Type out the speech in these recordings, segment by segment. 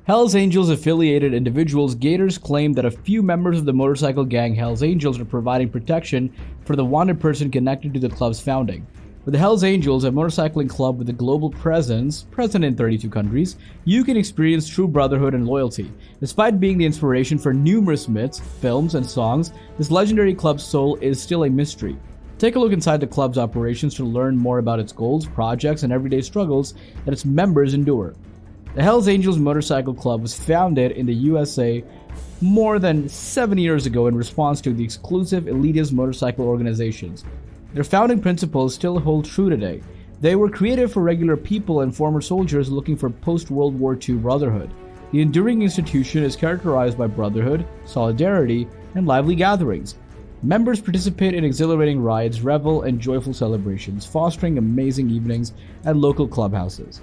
Hells Angels affiliated individuals Gators claim that a few members of the motorcycle gang Hells Angels are providing protection for the wanted person connected to the club's founding. With the Hells Angels, a motorcycling club with a global presence, present in 32 countries, you can experience true brotherhood and loyalty. Despite being the inspiration for numerous myths, films, and songs, this legendary club's soul is still a mystery. Take a look inside the club's operations to learn more about its goals, projects, and everyday struggles that its members endure. The Hells Angels Motorcycle Club was founded in the USA more than 7 years ago in response to the exclusive elitist motorcycle organizations. Their founding principles still hold true today. They were created for regular people and former soldiers looking for post-World War II brotherhood. The enduring institution is characterized by brotherhood, solidarity, and lively gatherings. Members participate in exhilarating rides, revel, and joyful celebrations, fostering amazing evenings at local clubhouses.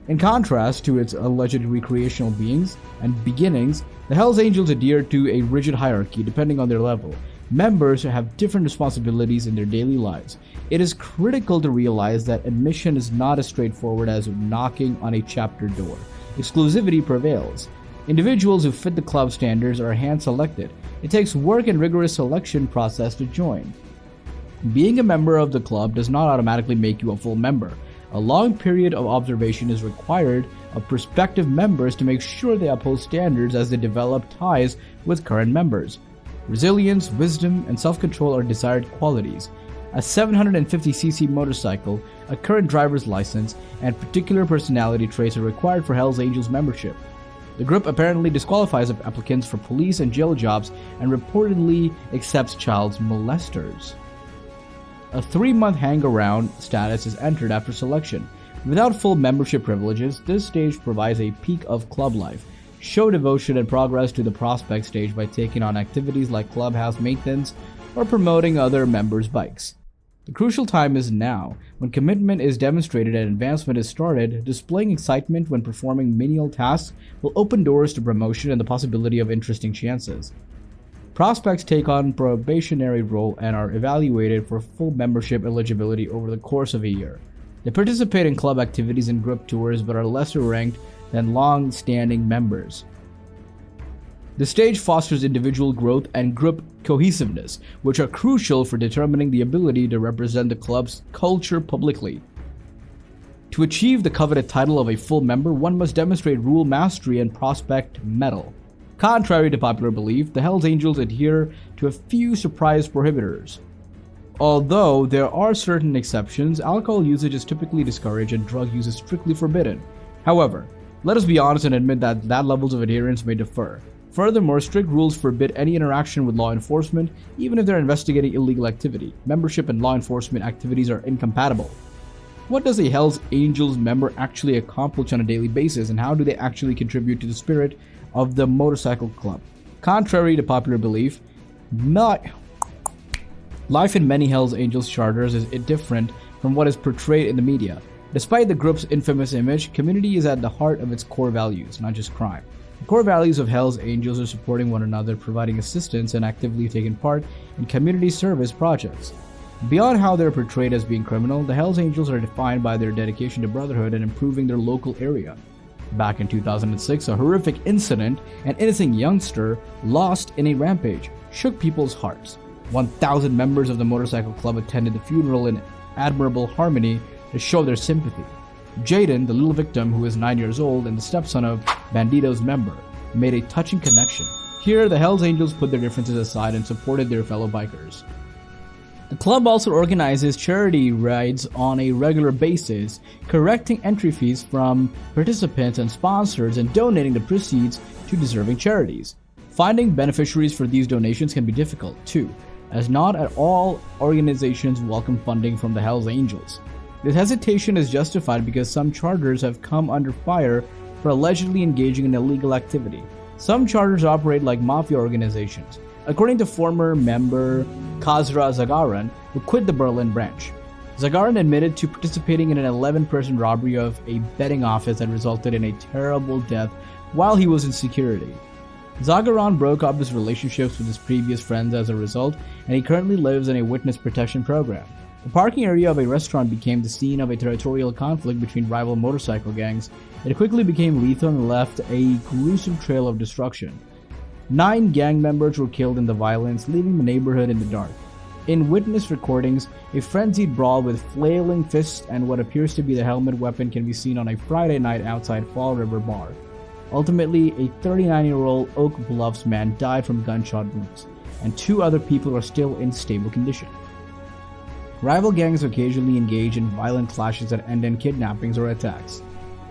In contrast to its alleged recreational beginnings, the Hells Angels adhere to a rigid hierarchy depending on their level. Members have different responsibilities in their daily lives. It is critical to realize that admission is not as straightforward as knocking on a chapter door. Exclusivity prevails. Individuals who fit the club standards are hand-selected. It takes work and rigorous selection process to join. Being a member of the club does not automatically make you a full member. A long period of observation is required of prospective members to make sure they uphold standards as they develop ties with current members. Resilience, wisdom, and self-control are desired qualities. A 750cc motorcycle, a current driver's license, and particular personality traits are required for Hells Angels membership. The group apparently disqualifies applicants for police and jail jobs and reportedly accepts child molesters. A 3-month hang-around status is entered after selection. Without full membership privileges, this stage provides a peak of club life. Show devotion and progress to the prospect stage by taking on activities like clubhouse maintenance or promoting other members' bikes. The crucial time is now, when commitment is demonstrated and advancement is started. Displaying excitement when performing menial tasks will open doors to promotion and the possibility of interesting chances. Prospects take on probationary role and are evaluated for full membership eligibility over the course of a year. They participate in club activities and group tours but are lesser ranked than long-standing members. The stage fosters individual growth and group cohesiveness, which are crucial for determining the ability to represent the club's culture publicly. To achieve the coveted title of a full member, one must demonstrate rule mastery and prospect mettle. Contrary to popular belief, the Hells Angels adhere to a few surprise prohibitors. Although there are certain exceptions, alcohol usage is typically discouraged and drug use is strictly forbidden. However, let us be honest and admit that levels of adherence may differ. Furthermore, strict rules forbid any interaction with law enforcement, even if they're investigating illegal activity. Membership and law enforcement activities are incompatible. What does a Hells Angels member actually accomplish on a daily basis, and how do they actually contribute to the spirit of the motorcycle club? Contrary to popular belief, life in many Hells Angels charters is different from what is portrayed in the media. Despite the group's infamous image, community is at the heart of its core values, not just crime. The core values of Hells Angels are supporting one another, providing assistance, and actively taking part in community service projects. Beyond how they're portrayed as being criminal, the Hells Angels are defined by their dedication to brotherhood and improving their local area. Back in 2006, a horrific incident, an innocent youngster lost in a rampage, shook people's hearts. 1,000 members of the motorcycle club attended the funeral in admirable harmony to show their sympathy. Jaden, the little victim who is 9 years old and the stepson of Bandito's member, made a touching connection. Here, the Hells Angels put their differences aside and supported their fellow bikers. The club also organizes charity rides on a regular basis, correcting entry fees from participants and sponsors and donating the proceeds to deserving charities. Finding beneficiaries for these donations can be difficult, too, as not at all organizations welcome funding from the Hells Angels. This hesitation is justified because some charters have come under fire for allegedly engaging in illegal activity. Some charters operate like mafia organizations. According to former member Kazra Zagaran, who quit the Berlin branch, Zagaran admitted to participating in an 11-person robbery of a betting office that resulted in a terrible death while he was in security. Zagaran broke up his relationships with his previous friends as a result, and he currently lives in a witness protection program. The parking area of a restaurant became the scene of a territorial conflict between rival motorcycle gangs. It quickly became lethal and left a gruesome trail of destruction. 9 gang members were killed in the violence, leaving the neighborhood in the dark. In witness recordings, a frenzied brawl with flailing fists and what appears to be the helmet weapon can be seen on a Friday night outside Fall River Bar. Ultimately, a 39-year-old Oak Bluffs man died from gunshot wounds, and 2 other people are still in stable condition. Rival gangs occasionally engage in violent clashes that end in kidnappings or attacks.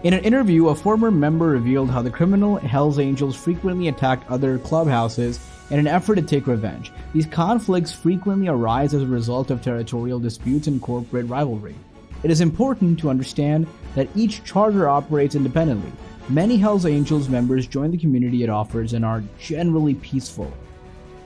In an interview, a former member revealed how the criminal Hells Angels frequently attacked other clubhouses in an effort to take revenge. These conflicts frequently arise as a result of territorial disputes and corporate rivalry. It is important to understand that each charter operates independently. Many Hells Angels members join the community it offers and are generally peaceful.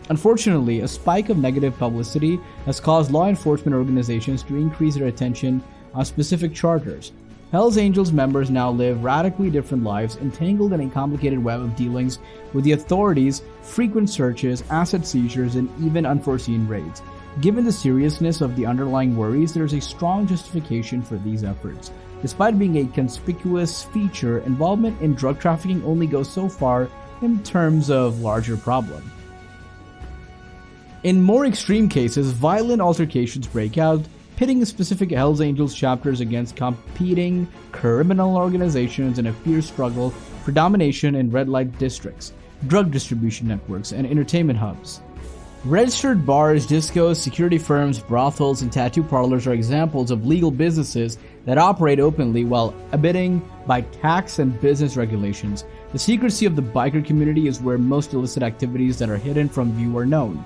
Unfortunately, a spike of negative publicity has caused law enforcement organizations to increase their attention on specific charters. Hells Angels members now live radically different lives, entangled in a complicated web of dealings with the authorities, frequent searches, asset seizures, and even unforeseen raids. Given the seriousness of the underlying worries, there is a strong justification for these efforts. Despite being a conspicuous feature, involvement in drug trafficking only goes so far in terms of larger problem. In more extreme cases, violent altercations break out, pitting specific Hells Angels chapters against competing criminal organizations in a fierce struggle for domination in red light districts, drug distribution networks, and entertainment hubs. Registered bars, discos, security firms, brothels, and tattoo parlors are examples of legal businesses that operate openly while abiding by tax and business regulations. The secrecy of the biker community is where most illicit activities that are hidden from view are known.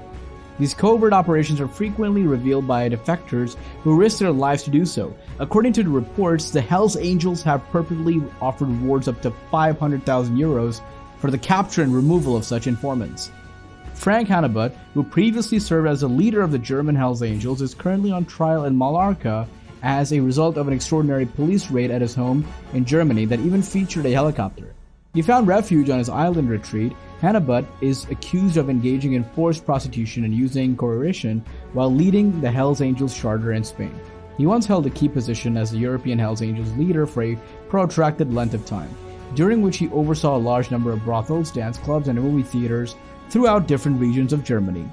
These covert operations are frequently revealed by defectors who risk their lives to do so. According to the reports, the Hells Angels have purportedly offered rewards up to 500,000 euros for the capture and removal of such informants. Frank Hannebut, who previously served as the leader of the German Hells Angels, is currently on trial in Mallorca as a result of an extraordinary police raid at his home in Germany that even featured a helicopter. He found refuge on his island retreat. Hannebut is accused of engaging in forced prostitution and using coercion while leading the Hells Angels charter in Spain. He once held a key position as the European Hells Angels leader for a protracted length of time, during which he oversaw a large number of brothels, dance clubs, and movie theaters throughout different regions of Germany.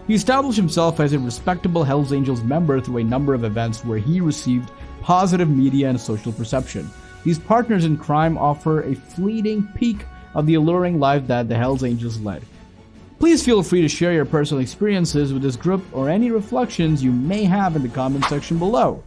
He established himself as a respectable Hells Angels member through a number of events where he received positive media and social perception. These partners in crime offer a fleeting peek of the alluring life that the Hells Angels led. Please feel free to share your personal experiences with this group or any reflections you may have in the comment section below.